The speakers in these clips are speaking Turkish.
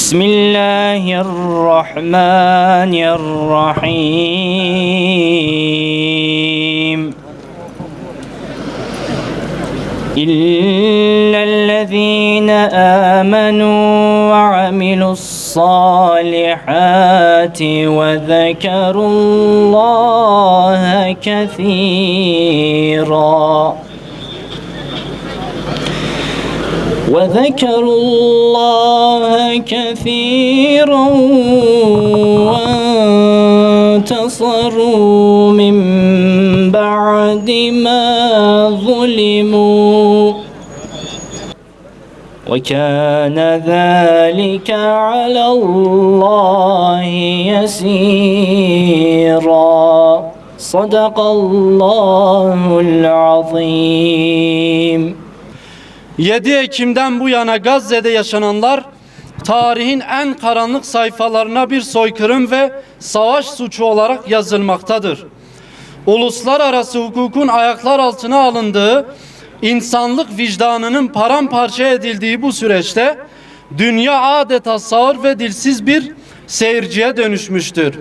Bismillahirrahmanirrahim. İllellezîne âmenû ve amilussâlihâti ve zekerullâhe kethîrâ. وذكروا الله كثيرا وانتصروا من بعد ما ظلموا وكان ذلك على الله يسيرا صدق الله العظيم. 7 Ekim'den bu yana Gazze'de yaşananlar tarihin en karanlık sayfalarına bir soykırım ve savaş suçu olarak yazılmaktadır. Uluslararası hukukun ayaklar altına alındığı, insanlık vicdanının paramparça edildiği bu süreçte dünya adeta sağır ve dilsiz bir seyirciye dönüşmüştür.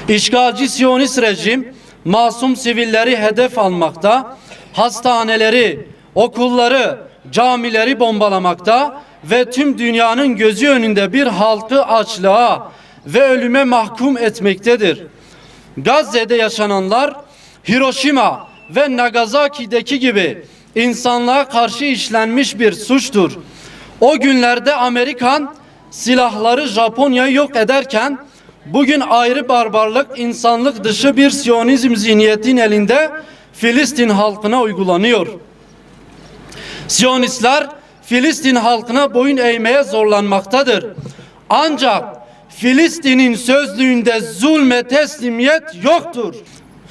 İşgalci Siyonist rejim masum sivilleri hedef almakta, hastaneleri, okulları, camileri bombalamakta ve tüm dünyanın gözü önünde bir halkı açlığa ve ölüme mahkum etmektedir. Gazze'de yaşananlar Hiroşima ve Nagasaki'deki gibi insanlığa karşı işlenmiş bir suçtur. O günlerde Amerikan silahları Japonya'yı yok ederken bugün ayrı barbarlık, insanlık dışı bir Siyonizm zihniyetin elinde Filistin halkına uygulanıyor. Siyonistler Filistin halkına boyun eğmeye zorlanmaktadır. Ancak Filistin'in sözlüğünde zulme teslimiyet yoktur.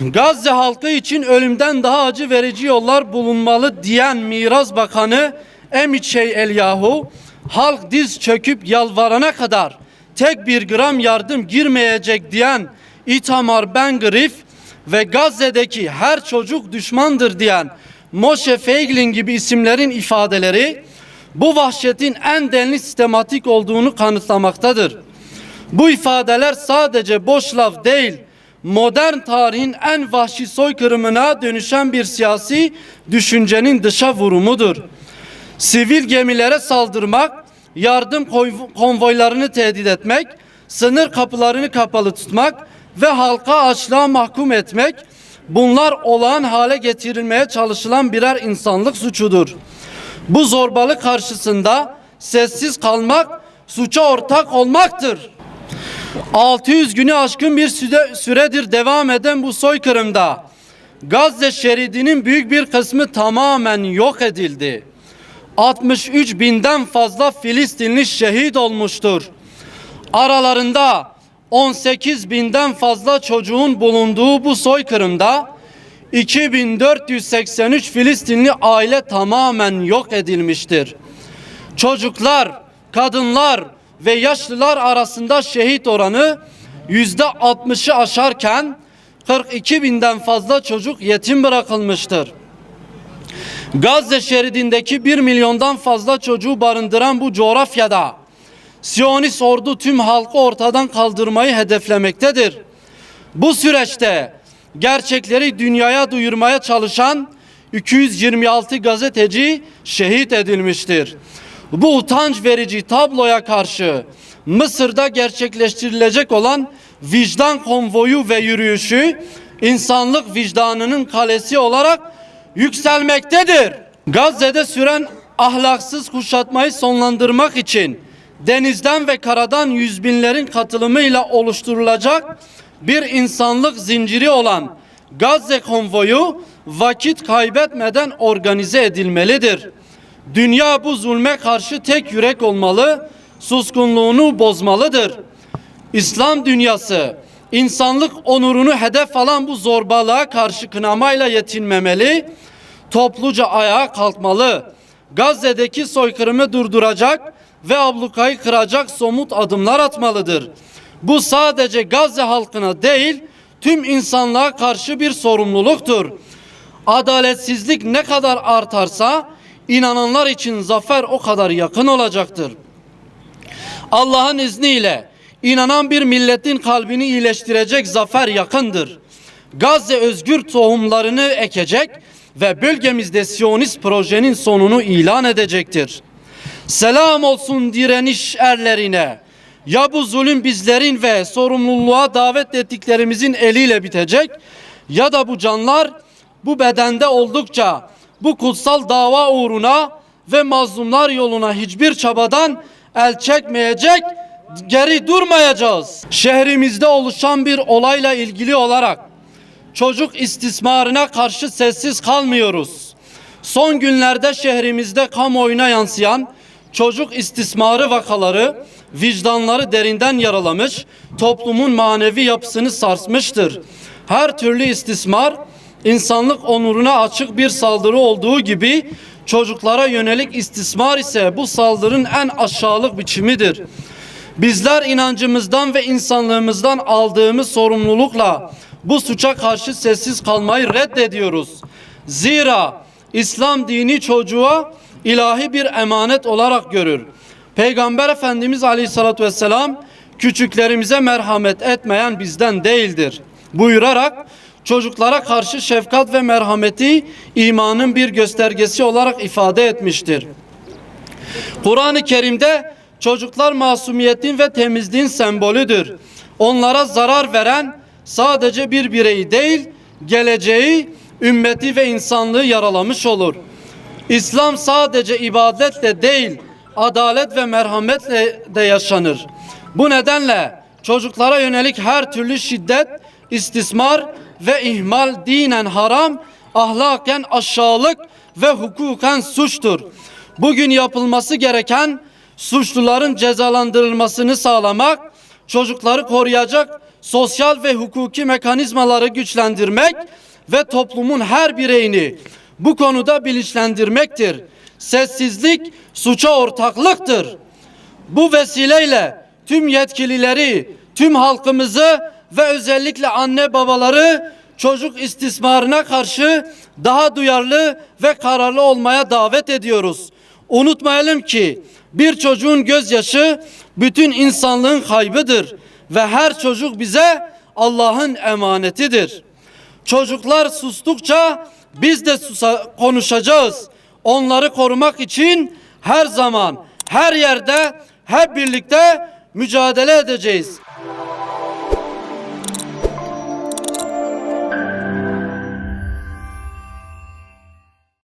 Gazze halkı için ölümden daha acı verici yollar bulunmalı diyen Miras Bakanı Emichey Elyahu, halk diz çöküp yalvarana kadar tek bir gram yardım girmeyecek diyen Itamar Ben-Gvir ve Gazze'deki her çocuk düşmandır diyen Moshe Feiglin gibi isimlerin ifadeleri bu vahşetin en denli sistematik olduğunu kanıtlamaktadır. Bu ifadeler sadece boş laf değil, modern tarihin en vahşi soykırımına dönüşen bir siyasi düşüncenin dışa vurumudur. Sivil gemilere saldırmak, yardım konvoylarını tehdit etmek, sınır kapılarını kapalı tutmak ve halka açlığa mahkum etmek, bunlar olağan hale getirilmeye çalışılan birer insanlık suçudur. Bu zorbalık karşısında sessiz kalmak suça ortak olmaktır. 600 günü aşkın bir süredir devam eden bu soykırımda Gazze şeridinin büyük bir kısmı tamamen yok edildi. 63 binden fazla Filistinli şehit olmuştur. Aralarında 18 binden fazla çocuğun bulunduğu bu soykırımda 2483 Filistinli aile tamamen yok edilmiştir. Çocuklar, kadınlar ve yaşlılar arasında şehit oranı %60'ı aşarken 42 binden fazla çocuk yetim bırakılmıştır. Gazze şeridindeki 1 milyondan fazla çocuğu barındıran bu coğrafyada Siyonist ordu tüm halkı ortadan kaldırmayı hedeflemektedir. Bu süreçte gerçekleri dünyaya duyurmaya çalışan 226 gazeteci şehit edilmiştir. Bu utanç verici tabloya karşı Mısır'da gerçekleştirilecek olan vicdan konvoyu ve yürüyüşü insanlık vicdanının kalesi olarak yükselmektedir. Gazze'de süren ahlaksız kuşatmayı sonlandırmak için denizden ve karadan yüz binlerin katılımıyla oluşturulacak bir insanlık zinciri olan Gazze konvoyu vakit kaybetmeden organize edilmelidir. Dünya bu zulme karşı tek yürek olmalı, suskunluğunu bozmalıdır. İslam dünyası insanlık onurunu hedef alan bu zorbalığa karşı kınamayla yetinmemeli, topluca ayağa kalkmalı. Gazze'deki soykırımı durduracak ve ablukayı kıracak somut adımlar atmalıdır. Bu sadece Gazze halkına değil, tüm insanlığa karşı bir sorumluluktur. Adaletsizlik ne kadar artarsa inananlar için zafer o kadar yakın olacaktır. Allah'ın izniyle inanan bir milletin kalbini iyileştirecek zafer yakındır. Gazze özgür tohumlarını ekecek ve bölgemizde Siyonist projenin sonunu ilan edecektir. Selam olsun direniş erlerine. Ya bu zulüm bizlerin ve sorumluluğa davet ettiklerimizin eliyle bitecek ya da bu canlar bu bedende oldukça bu kutsal dava uğruna ve mazlumlar yoluna hiçbir çabadan el çekmeyecek, geri durmayacağız. Şehrimizde oluşan bir olayla ilgili olarak çocuk istismarına karşı sessiz kalmıyoruz. Son günlerde şehrimizde kamuoyuna yansıyan çocuk istismarı vakaları vicdanları derinden yaralamış, toplumun manevi yapısını sarsmıştır. Her türlü istismar insanlık onuruna açık bir saldırı olduğu gibi çocuklara yönelik istismar ise bu saldırının en aşağılık biçimidir. Bizler inancımızdan ve insanlığımızdan aldığımız sorumlulukla bu suça karşı sessiz kalmayı reddediyoruz. Zira İslam dini çocuğa ilahi bir emanet olarak görür. Peygamber Efendimiz Aleyhisselatü Vesselam küçüklerimize merhamet etmeyen bizden değildir buyurarak çocuklara karşı şefkat ve merhameti imanın bir göstergesi olarak ifade etmiştir. Kur'an-ı Kerim'de çocuklar masumiyetin ve temizliğin sembolüdür. Onlara zarar veren sadece bir bireyi değil, geleceği, ümmeti ve insanlığı yaralamış olur. İslam sadece ibadetle değil, adalet ve merhametle de yaşanır. Bu nedenle çocuklara yönelik her türlü şiddet, istismar ve ihmal dinen haram, ahlaken aşağılık ve hukuken suçtur. Bugün yapılması gereken suçluların cezalandırılmasını sağlamak, çocukları koruyacak sosyal ve hukuki mekanizmaları güçlendirmek ve toplumun her bireyini bu konuda bilinçlendirmektir. Sessizlik suça ortaklıktır. Bu vesileyle tüm yetkilileri, tüm halkımızı ve özellikle anne babaları çocuk istismarına karşı daha duyarlı ve kararlı olmaya davet ediyoruz. Unutmayalım ki bir çocuğun gözyaşı bütün insanlığın kaybıdır ve her çocuk bize Allah'ın emanetidir. Çocuklar sustukça biz de konuşacağız. Onları korumak için her zaman, her yerde, hep birlikte mücadele edeceğiz.